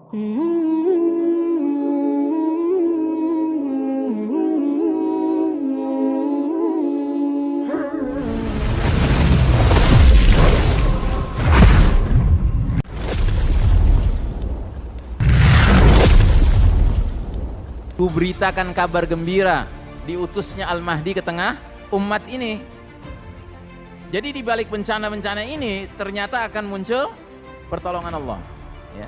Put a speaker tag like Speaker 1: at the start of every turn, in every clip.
Speaker 1: Kuberitakan kabar gembira diutusnya Al-Mahdi ke tengah umat ini. Jadi di balik bencana-bencana ini ternyata akan muncul pertolongan Allah, ya.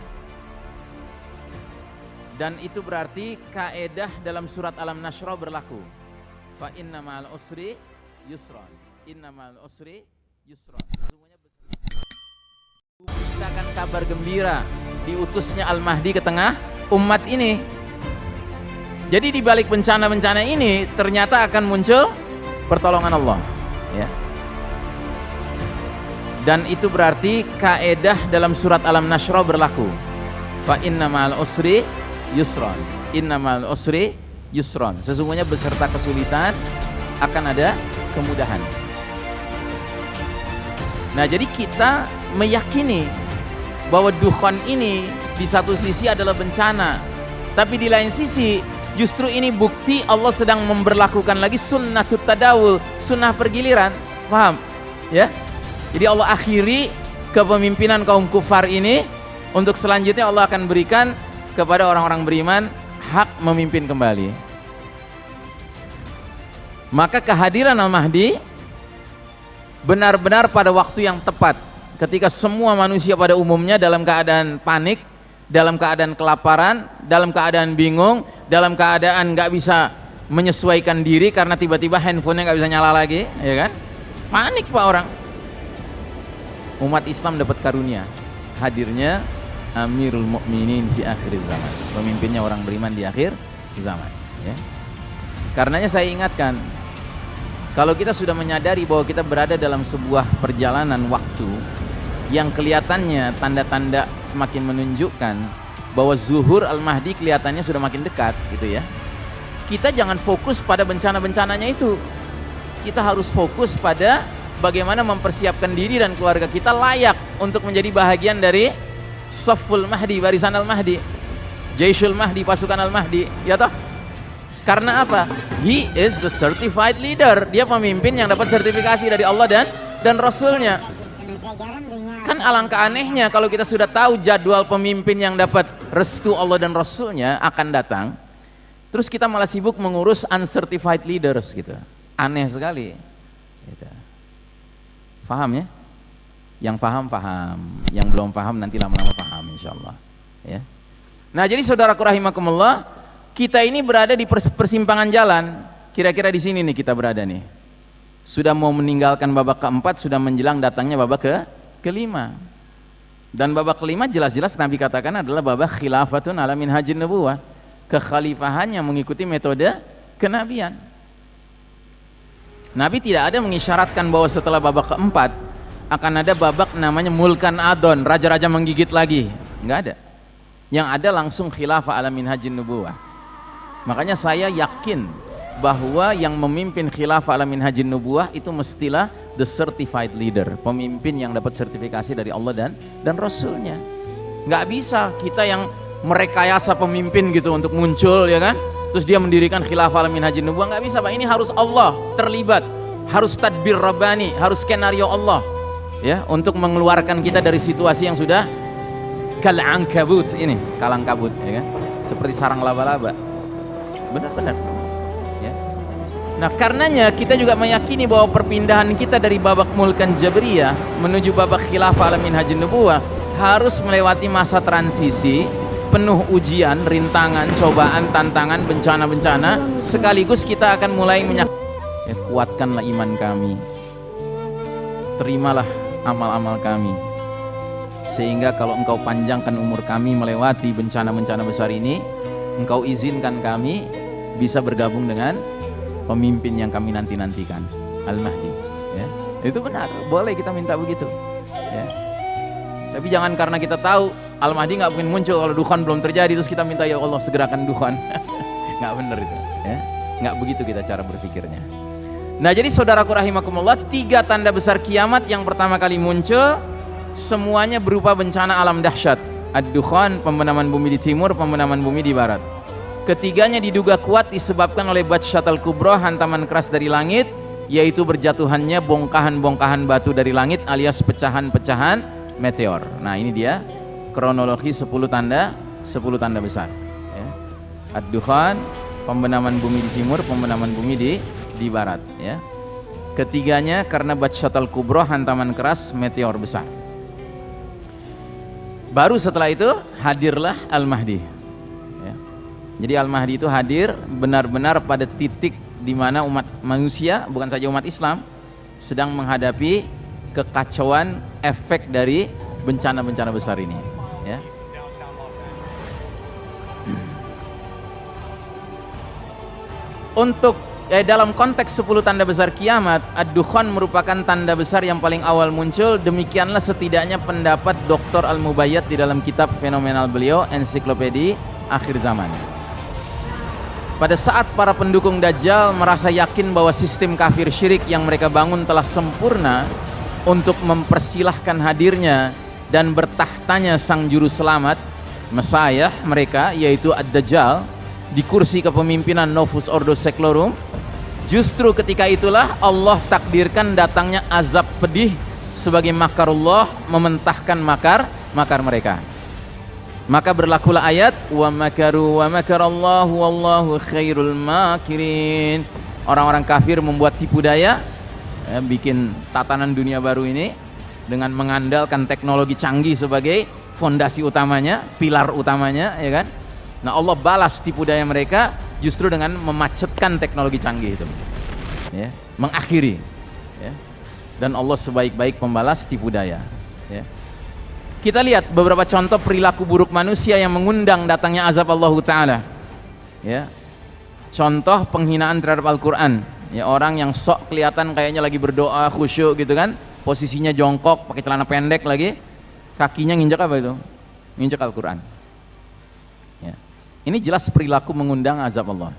Speaker 1: Dan itu berarti kaedah dalam surat Alam Nashrah berlaku. Fa inna ma'al usri yusran. Inna ma'al usri yusran. Semuanya kuberitakan kabar gembira diutusnya Al-Mahdi ke tengah umat ini. Jadi di balik bencana-bencana ini ternyata akan muncul pertolongan Allah, ya. Dan itu berarti kaedah dalam surat Alam Nashrah berlaku. Fa inna ma'al usri yusran. Inna ma'al usri yusran. Sesungguhnya beserta kesulitan akan ada kemudahan. Nah, jadi kita meyakini bahwa dukhan ini di satu sisi adalah bencana, tapi di lain sisi justru ini bukti Allah sedang memberlakukan lagi sunnatut tadawul, sunnah pergiliran. Paham? Ya? Jadi Allah akhiri kepemimpinan kaum kufar ini, untuk selanjutnya Allah akan berikan kepada orang-orang beriman hak memimpin kembali. Maka kehadiran Al-Mahdi benar-benar pada waktu yang tepat, ketika semua manusia pada umumnya dalam keadaan panik, dalam keadaan kelaparan, dalam keadaan bingung, dalam keadaan nggak bisa menyesuaikan diri karena tiba-tiba handphonenya nggak bisa nyala lagi, ya kan? Panik pak orang. Umat Islam dapat karunia hadirnya Amirul Mukminin di akhir zaman, pemimpinnya orang beriman di akhir zaman, ya. Karenanya saya ingatkan, kalau kita sudah menyadari bahwa kita berada dalam sebuah perjalanan waktu yang kelihatannya tanda-tanda semakin menunjukkan bahwa zuhur Al-Mahdi kelihatannya sudah makin dekat, gitu ya. Kita jangan fokus pada bencana-bencananya itu. Kita harus fokus pada bagaimana mempersiapkan diri dan keluarga kita layak untuk menjadi bahagian dari Safful Mahdi, barisan Al-Mahdi, Jaishul Mahdi, pasukan Al-Mahdi, ya toh? Karena apa? He is the certified leader. Dia pemimpin yang dapat sertifikasi dari Allah dan Rasulnya. Kan alangkah anehnya kalau kita sudah tahu jadwal pemimpin yang dapat restu Allah dan Rasulnya akan datang, terus kita malah sibuk mengurus uncertified leaders gitu. Aneh sekali gitu. Paham ya? Yang paham, paham. Yang belum paham nanti lama-lama paham insyaallah, ya. Nah, jadi saudaraku rahimakumullah, kita ini berada di persimpangan jalan. Kira-kira di sini nih kita berada nih. Sudah mau meninggalkan babak keempat, sudah menjelang datangnya babak kelima. Dan babak kelima jelas-jelas Nabi katakan adalah babak khilafatun ala minhajin nubuwah, kekhalifahan yang mengikuti metode kenabian. Nabi tidak ada mengisyaratkan bahwa setelah babak keempat akan ada babak namanya mulkan adon, raja-raja menggigit lagi. Enggak ada. Yang ada langsung khilafah ala minhajin nubuwah. Makanya saya yakin bahwa yang memimpin khilafah ala minhajin nubuwah itu mestilah the certified leader, pemimpin yang dapat sertifikasi dari Allah dan Rasulnya. Nggak bisa kita yang merekayasa pemimpin gitu untuk muncul, ya kan, terus dia mendirikan khilafah ala minhajin nubuwah. Nggak bisa pak, ini harus Allah terlibat, harus tadbir rabbani, harus skenario Allah, ya, untuk mengeluarkan kita dari situasi yang sudah kalangkabut ini, kalangkabut, ya kan, seperti sarang laba-laba, benar-benar. Nah, karenanya kita juga meyakini bahwa perpindahan kita dari babak mulkan jabriyah menuju babak khilafah ala minhajin nubuwah harus melewati masa transisi penuh ujian, rintangan, cobaan, tantangan, bencana-bencana, sekaligus kita akan mulai ya, kuatkanlah iman kami, terimalah amal-amal kami, sehingga kalau engkau panjangkan umur kami melewati bencana-bencana besar ini, engkau izinkan kami bisa bergabung dengan pemimpin yang kami nanti-nantikan, Al-Mahdi, ya. Itu benar, boleh kita minta begitu, ya. Tapi jangan karena kita tahu Al-Mahdi nggak mungkin muncul kalau dukhan belum terjadi terus kita minta ya Allah segerakan dukhan. Nggak benar itu, ya. Nggak begitu kita cara berpikirnya. Nah, jadi saudaraku rahimakumullah, 3 tanda besar kiamat yang pertama kali muncul semuanya berupa bencana alam dahsyat. ad-dukhan, pembenaman bumi di timur, pembenaman bumi di barat. Ketiganya diduga kuat disebabkan oleh batsyatal kubra, hantaman keras dari langit, yaitu berjatuhannya bongkahan-bongkahan batu dari langit alias pecahan-pecahan meteor. Nah, ini dia kronologi 10 tanda besar ya. Ad-dukhan, pembenaman bumi di timur, pembenaman bumi di barat ya. Ketiganya karena batsyatal kubra, hantaman keras meteor besar. Baru setelah itu hadirlah Al-Mahdi ya. Jadi Al-Mahdi itu hadir benar-benar pada titik di mana umat manusia, bukan saja umat Islam, sedang menghadapi kekacauan efek dari bencana-bencana besar ini ya. Untuk dalam konteks 10 tanda besar kiamat, ad-dukhan merupakan tanda besar yang paling awal muncul. Demikianlah setidaknya pendapat Dr. Al-Mubayyad di dalam kitab fenomenal beliau, Ensiklopedi Akhir Zaman. Pada saat para pendukung Dajjal merasa yakin bahwa sistem kafir syirik yang mereka bangun telah sempurna untuk mempersilahkan hadirnya dan bertahtanya sang juru selamat, Messiah mereka, yaitu Ad-Dajjal, di kursi kepemimpinan Novus Ordo Seclorum, justru ketika itulah Allah takdirkan datangnya azab pedih sebagai makarullah, mementahkan makar mereka. Maka berlakulah ayat wa makaru wa makarallahu wallahu khairul makirin. Orang-orang kafir membuat tipu daya bikin tatanan dunia baru ini dengan mengandalkan teknologi canggih sebagai fondasi utamanya, pilar utamanya ya kan. Nah, Allah balas tipu daya mereka justru dengan memacetkan teknologi canggih itu ya, mengakhiri ya. Dan Allah sebaik-baik pembalas tipu daya ya. Kita lihat beberapa contoh perilaku buruk manusia yang mengundang datangnya azab Allah Ta'ala ya. Contoh penghinaan terhadap Al-Quran ya, orang yang sok kelihatan kayaknya lagi berdoa khusyuk gitu kan, posisinya jongkok pakai celana pendek lagi, kakinya nginjak apa itu? Nginjak Al-Quran ya. Ini jelas perilaku mengundang azab Allah.